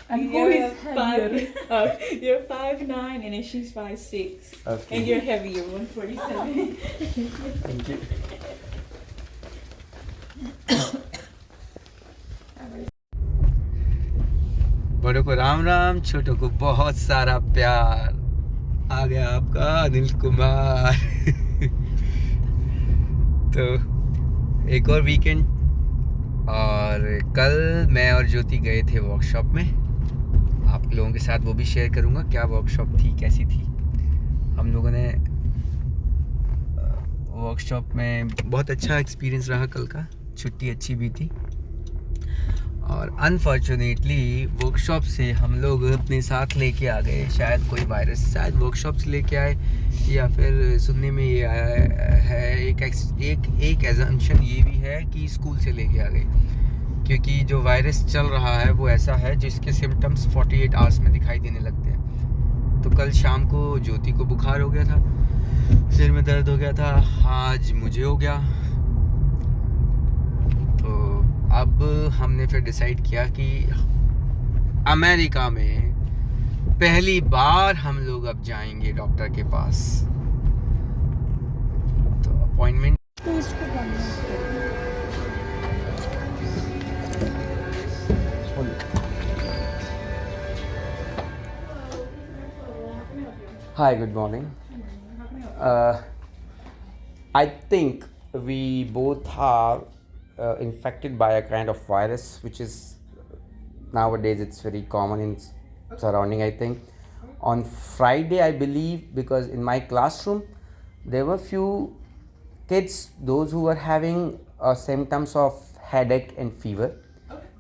And who You're is heavier? you're 5'9" and then she's 5'6". Okay. And you're heavier, 147. Thank you. बड़ों को राम राम, छोटों को बहुत सारा प्यार। आ गया आपका अनिल कुमार। तो एक और वीकेंड, और कल मैं और ज्योति गए थे वर्कशॉप में। आप लोगों के साथ वो भी शेयर करूंगा, क्या वर्कशॉप थी, कैसी थी। हम लोगों ने वर्कशॉप में बहुत अच्छा एक्सपीरियंस रहा कल का, छुट्टी अच्छी भी थी। और अनफॉर्चुनेटली वर्कशॉप से हम लोग अपने साथ लेके आ गए शायद कोई वायरस, शायद वर्कशॉप से लेके आए, या फिर सुनने में ये आया है एक एजम्पशन ये भी है कि स्कूल से लेके आ गए, क्योंकि जो वायरस चल रहा है वो ऐसा है जिसके सिम्टम्स 48 आवर्स में दिखाई देने लगते हैं। तो कल शाम को ज्योति को बुखार हो गया था, सिर में दर्द हो गया था, आज मुझे हो गया। अब हमने फिर डिसाइड किया कि अमेरिका में पहली बार हम लोग अब जाएंगे डॉक्टर के पास। तो appointment Hi, good morning. I think we both are infected by a kind of virus, which is nowadays it's very common in surrounding. I think on Friday, I believe, because in my classroom there were few kids, those who were having symptoms of headache and fever,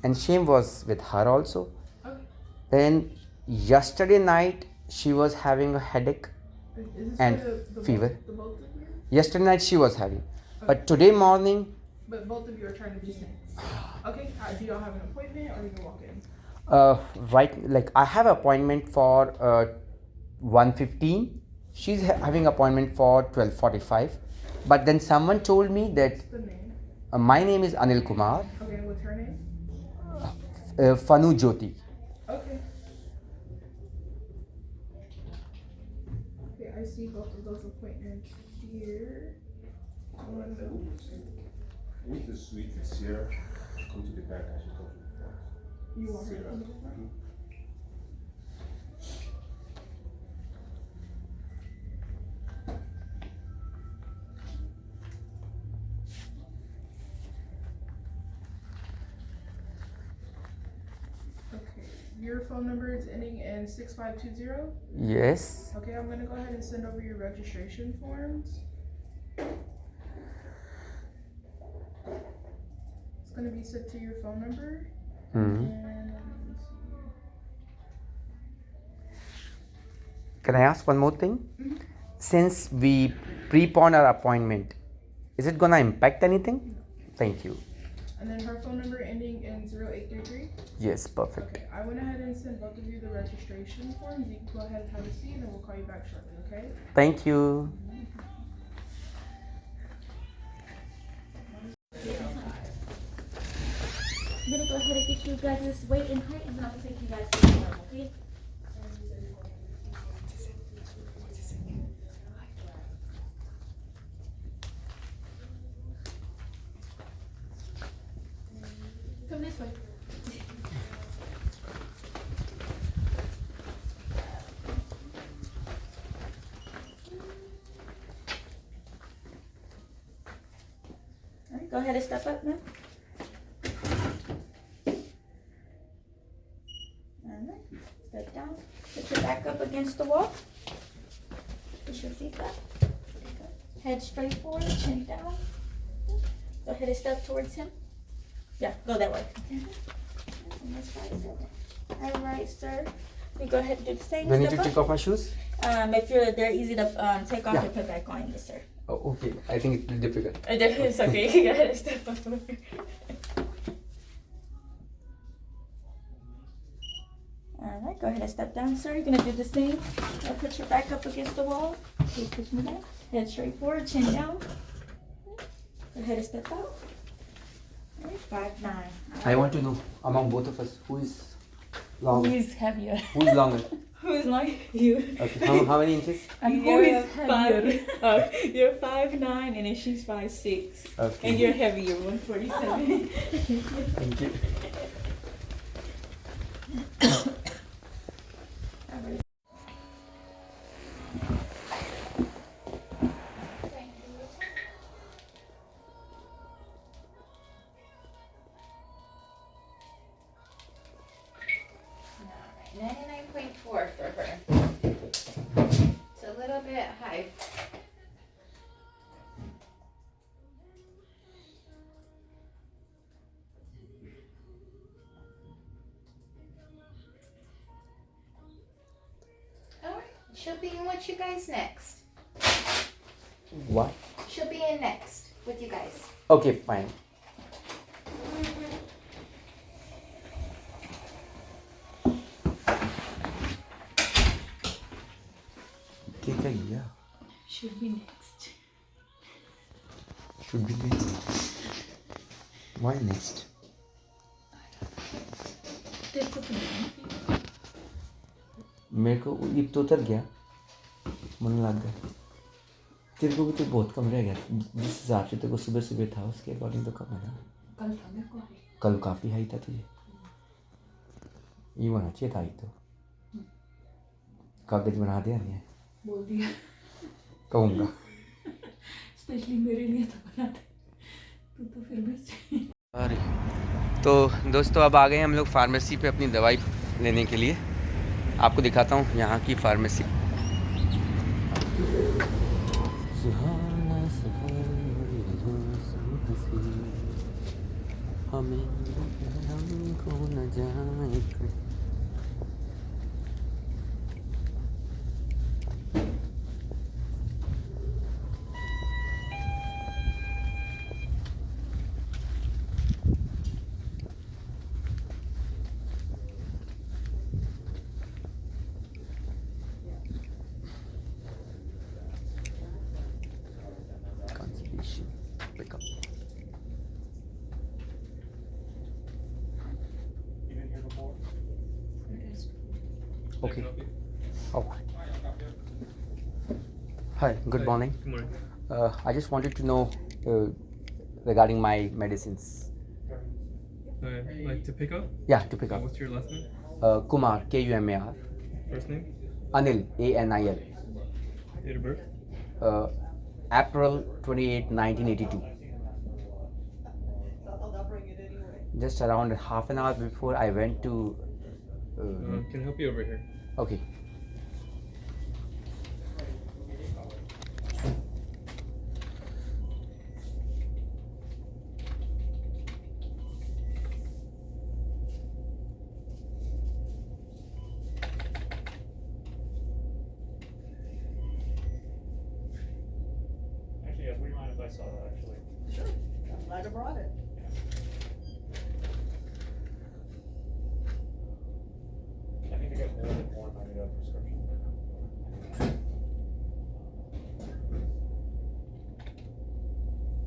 and Shame was with her also. Then yesterday night she was having a headache and fever. Yesterday night she was having, but today morning. But both of you are trying to do things. Okay, do y'all have an appointment or you can walk in? Right, like I have appointment for 1:15. She's having appointment for 12:45. But then someone told me that What's the name? my name is Anil Kumar. Okay, what's her name? Fanu Jyoti. Okay. Okay, I see both of those appointments here. Who's the suite is here? Come to the back. I should come to the front. You want her to come to the front? Okay, your phone number is ending in 6520? Yes. Okay, I'm gonna go ahead and send over your registration forms. It's gonna be sent to your phone number. Hmm. And let me see. Can I ask one more thing? Mhm. Since we prepone our appointment, is it gonna impact anything? Thank you. And then her phone number ending in 0833. Yes, perfect. Okay, I went ahead and sent both of you the registration forms. You can go ahead and have a seat, and then we'll call you back shortly, okay? Thank you. I'm gonna go ahead and get you guys' weight and height, and then I'll take you guys to the room, okay? Come this way. All right, go ahead and step up, ma'am. Alright, step down, put your back up against the wall. Push your feet back. Head straight forward, chin down. Go ahead and step towards him. Yeah, go that way. And that's right, sir. Alright, sir. You go ahead and do the same. Do I need to Step take up. off my shoes? If they're easy to take off Yeah. and put back on, yes, sir. Oh, okay. I think it's difficult. It's okay. You go ahead and step up. Alright, go ahead and step down, sir. You're gonna do the same. Put your back up against the wall. Please push me back. Head straight forward, chin down. Go ahead and step out. Alright, 5'9". I want to know among both of us who is Longer. Who is heavier? Who's longer? Who's like you? Okay. How many inches? And who You're is heavier? You're 5'9" and then she's 5'6", Okay. and you're heavier, 147. Thank you. Alright, 99.4 for her. It's a little bit high. Alright, she'll be in with you guys next. What? She'll be in next with you guys. Okay, fine. Yeah. Should be next. Should be next. Why next? देखो तो नहीं। मेरे को ये तो उतर गया, मन लग गया। तेरे को भी तो बहुत कम रह गया, जिस हिसाब से तेरे को सुबह सुबह था उसके अकॉर्डिंग तो कम है ना। कल था मेरे को हाई। कल काफ़ी हाई था तुझे, ये होना चाहिए था। तो कागज बना दिया नहीं है? बोल दिया। कहूँगा। स्पेशली मेरे लिए तो बना दे, तू तो फिर भी। अरे तो दोस्तों अब आ गए हम लोग फार्मेसी पे अपनी दवाई लेने के लिए। आपको दिखाता हूँ यहाँ की pharmacy. Pick up. You been here before? Okay. Oh. Hi. Good morning. Good morning. I just wanted to know regarding my medicines. Like to pick up? Yeah, to pick up. What's your last name? Kumar, Kumar. First name? Anil, Anil. Date of birth? April 28, 1982. Just around half an hour before I went to. Can I help you over here? Okay. Actually, yes, would you mind if I saw that actually? Sure, I'm glad I brought it. I think I got more than one prescription.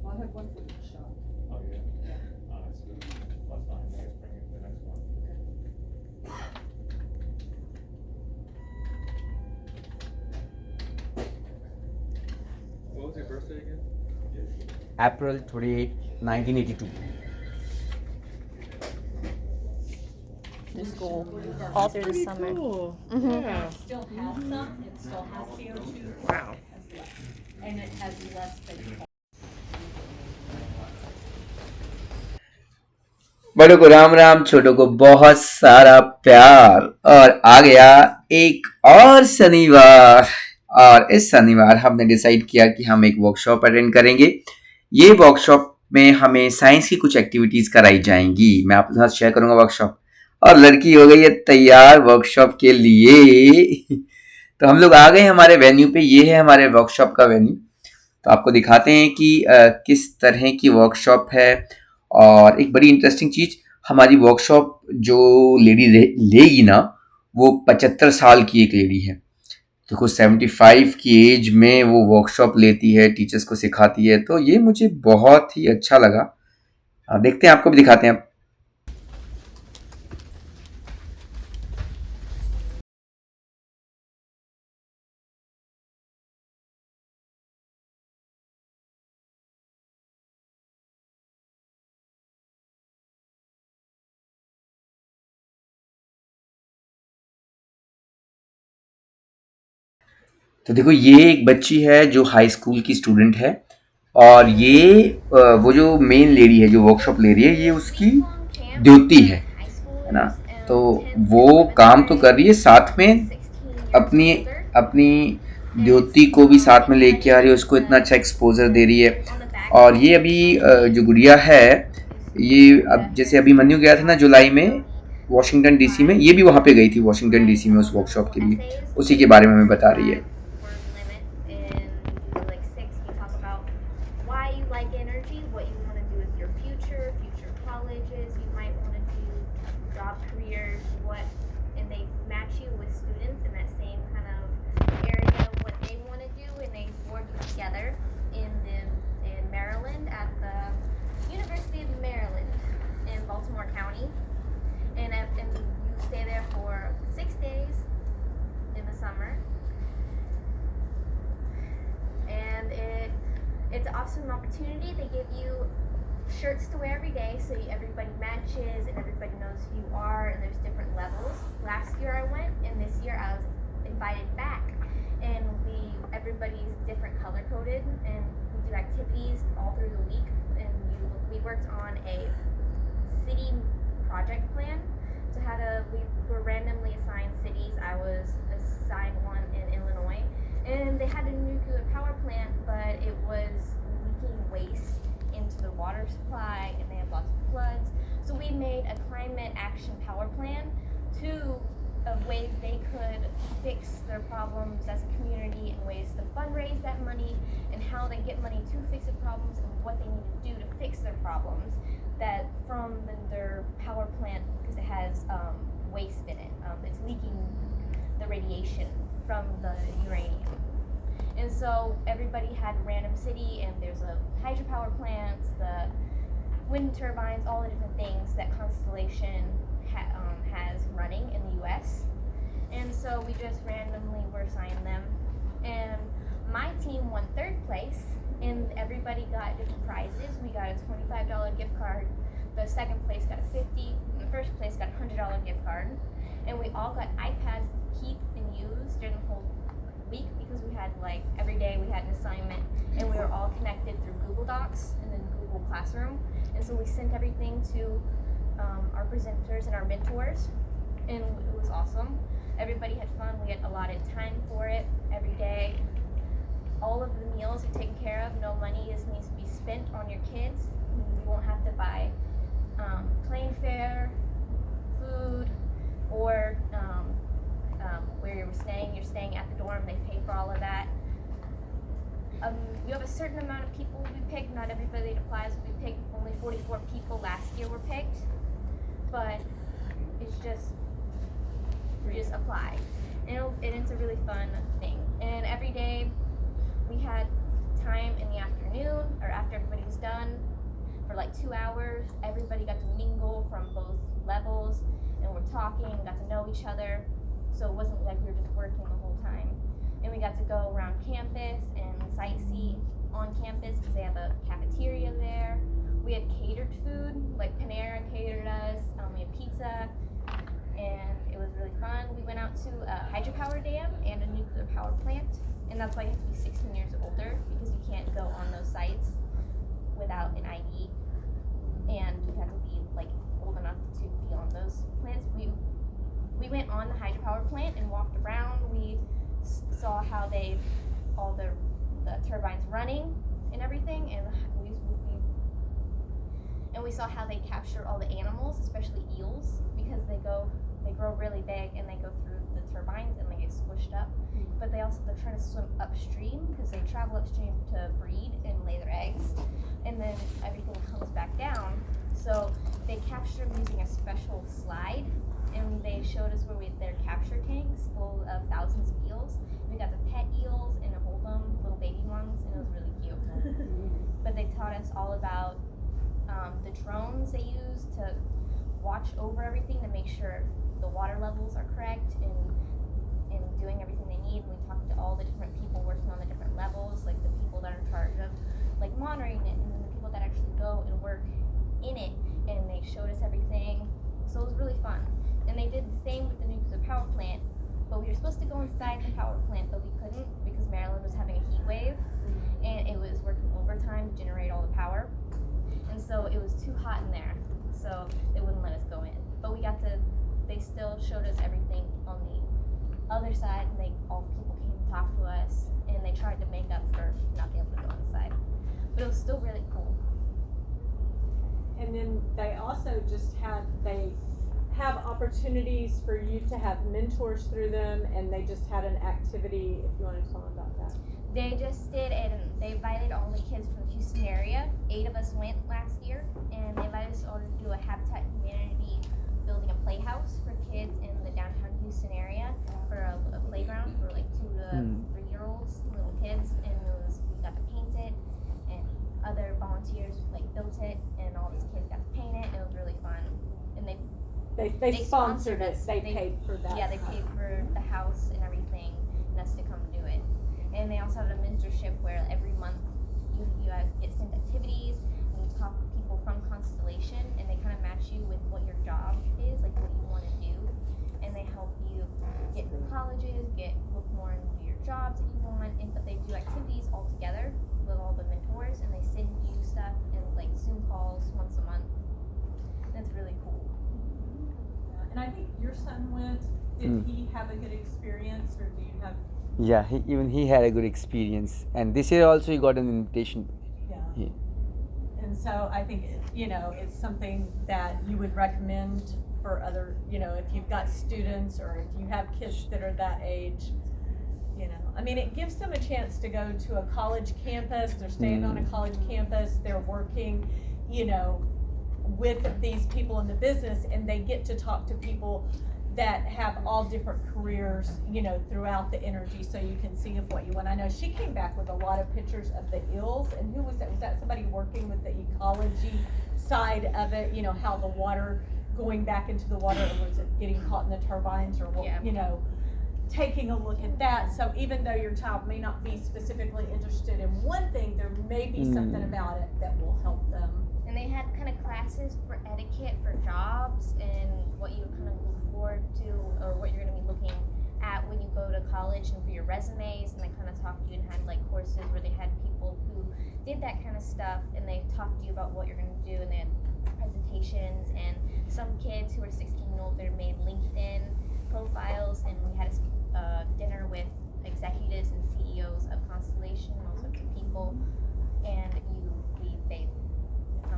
I'll have one for each shot. Oh, yeah? Yeah. Oh, that's good. That's fine, I guess bring it to the next one. What was your birthday again? April 28, 1982. Through school all through the summer. Cool. Mhm. Still has some, it still has CO2. Wow. And it has less than. बड़ों को राम राम, छोटों को बहुत सारा प्यार। और आ गया एक और शनिवार, और इस शनिवार हमने डिसाइड किया कि हम एक वर्कशॉप अटेंड करेंगे। ये वर्कशॉप में हमें साइंस की कुछ एक्टिविटीज कराई जाएंगी। मैं आपके साथ शेयर करूंगा वर्कशॉप। और लड़की हो गई है तैयार वर्कशॉप के लिए। तो हम लोग आ गए हमारे वेन्यू पे। ये है हमारे वर्कशॉप का वेन्यू। तो आपको दिखाते हैं कि किस तरह की वर्कशॉप है। और एक बड़ी इंटरेस्टिंग चीज, हमारी वर्कशॉप जो लेडी लेगी ना, वो 75 साल की एक लेडी है। देखो 75 की एज में वो वर्कशॉप लेती है, टीचर्स को सिखाती है। तो ये मुझे बहुत ही अच्छा लगा। देखते हैं, आपको भी दिखाते हैं। तो देखो ये एक बच्ची है जो हाई स्कूल की स्टूडेंट है, और ये वो जो मेन लेडी है जो वर्कशॉप ले रही है, ये उसकी द्योति है ना। तो वो काम तो कर रही है, साथ में अपनी अपनी द्योति को भी साथ में लेके आ रही है, उसको इतना अच्छा एक्सपोजर दे रही है। और ये अभी जो गुड़िया है, ये अब जैसे अभी मन्यू गया था ना जुलाई में वॉशिंगटन डीसी में, ये भी वहाँ पे गई थी वॉशिंगटन डीसी में उस वर्कशॉप के लिए, उसी के बारे में हमें बता रही है। It's an awesome opportunity. They give you shirts to wear every day, so everybody matches and everybody knows who you are, and there's different levels. Last year I went, and this year I was invited back, and everybody's different color coded, and we do activities all through the week, and we worked on a city project plan. So we were randomly assigned cities. I was assigned one in Illinois, and they had a nuclear power plant, but it was leaking waste into the water supply, and they had lots of floods. So we made a climate action power plan, of ways they could fix their problems as a community, and ways to fundraise that money, and how they get money to fix the problems, and what they need to do to fix their problems that from their power plant, because it has waste in it. It's leaking the radiation from the uranium. And so everybody had random city, and there's a hydropower plants, the wind turbines, all the different things that Constellation has running in the US. And so we just randomly were assigned them. And my team won 3rd place, and everybody got different prizes. We got a $25 gift card. The 2nd place got a $50, and the 1st place got a $100 gift card. And we all got iPads to keep and use during the whole week, because we had every day we had an assignment, and we were all connected through Google Docs and then Google Classroom. And so we sent everything to our presenters and our mentors, and it was awesome. Everybody had fun. We had allotted time for it every day. All of the meals are taken care of. No money needs to be spent on your kids. You won't have to buy plane fare, food, or where you're staying at the dorm. They pay for all of that. You have a certain amount of people we picked. Not everybody applies. We picked only 44 people last year were picked, but it's just apply, and it's a really fun thing. And every day we had time in the afternoon, or after everybody was done, for 2 hours. Everybody got to mingle from both levels, and we're talking, got to know each other. So it wasn't like we were just working the whole time. And we got to go around campus and sightsee on campus, because they have a cafeteria there. We had catered food, like Panera catered us. We had pizza, and it was really fun. We went out to a hydropower dam and a nuclear power plant, and that's why you have to be 16 years or older, because you can't go on those sites without an ID, and you have to be old enough to be on those plants. We went on the hydropower plant and walked around. We saw how all the turbines running and everything, and we saw how they capture all the animals, especially eels, because they grow really big, and they go through the turbines and they get squished up. But they're trying to swim upstream, because they travel upstream to breed and lay their eggs, and then everything comes back down. So they capture them using a special slide, and they showed us where their capture tanks full of thousands of eels. We got to pet eels and hold them, little baby ones, and it was really cute. But they taught us all about the drones they use to watch over everything to make sure the water levels are correct, and doing everything they need. We talked to all the different people working on the different levels, like the people that are in charge of monitoring it, and then the people that actually go and work in it, and they showed us everything. So it was really fun. And they did the same with the nuclear power plant. but we were supposed to go inside the power plant, but we couldn't because Maryland was having a heat wave, and it was working overtime to generate all the power, and so it was too hot in there, so they wouldn't let us go in. But we got to. They still showed us everything on the other side, and all the people came and talked to us, and they tried to make up for not being able to go inside. But it was still really cool. And then they also they have opportunities for you to have mentors through them, and they just had an activity, if you want to tell them about that. They just did, and they invited all the kids from the Houston area. 8 of us went last year, and they invited us all to do a Habitat Humanity building a playhouse for kids in the downtown Houston area for a playground for like 2 to 3-year-olds, little kids, and we got to paint it, and other volunteers built it, and all these kids got to paint it, and it was really fun. And they sponsored it. They paid for that. Yeah, they paid for the house and everything, and us to come do it. And they also have a mentorship where every month you get sent activities, and you talk to people from Constellation, and they kind of match you with what your job is, like what you want to do, and they help you get into colleges, look more into your jobs that you want, but they do activities all together with all the mentors, and they send you stuff and Zoom calls once a month. And it's really cool. And I think your son went. Did he have a good experience, or do you have? Yeah, he had a good experience, and this year also he got an invitation. Yeah. And so I think it's something that you would recommend for other. If you've got students or if you have kids that are that age. I mean, it gives them a chance to go to a college campus. They're staying on a college campus. They're working, with these people in the business, and they get to talk to people that have all different careers, throughout the energy, so you can see what you want. I know she came back with a lot of pictures of the ills, and who was that? Was that somebody working with the ecology side of it? How the water going back into the water, or was it getting caught in the turbines, or what? Yeah. Taking a look at that. So even though your child may not be specifically interested in one thing, there may be something about it that will help them. And they had kind of classes for etiquette for jobs and what you kind of look forward to, or what you're going to be looking at when you go to college, and for your resumes. And they kind of talked to you and had courses where they had people who did that kind of stuff, and they talked to you about what you're going to do, and they had presentations. And some kids who were 16 and older made LinkedIn profiles, and we had a dinner with executives and CEOs of Constellation and all sorts of people, and they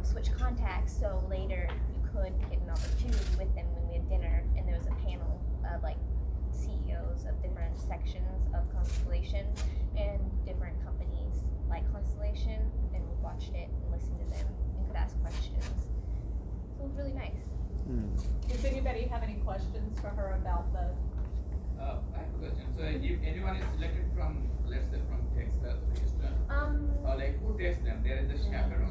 switch contacts, so later you could get an opportunity with them when we had dinner, and there was a panel of CEOs of different sections of Constellation and different companies like Constellation, and we watched it and listened to them and could ask questions. So it was really nice. Does anybody have any questions for her about the? I have a question. So if anyone is selected from, let's say from Texas, Houston, or who takes them? There is a chaperone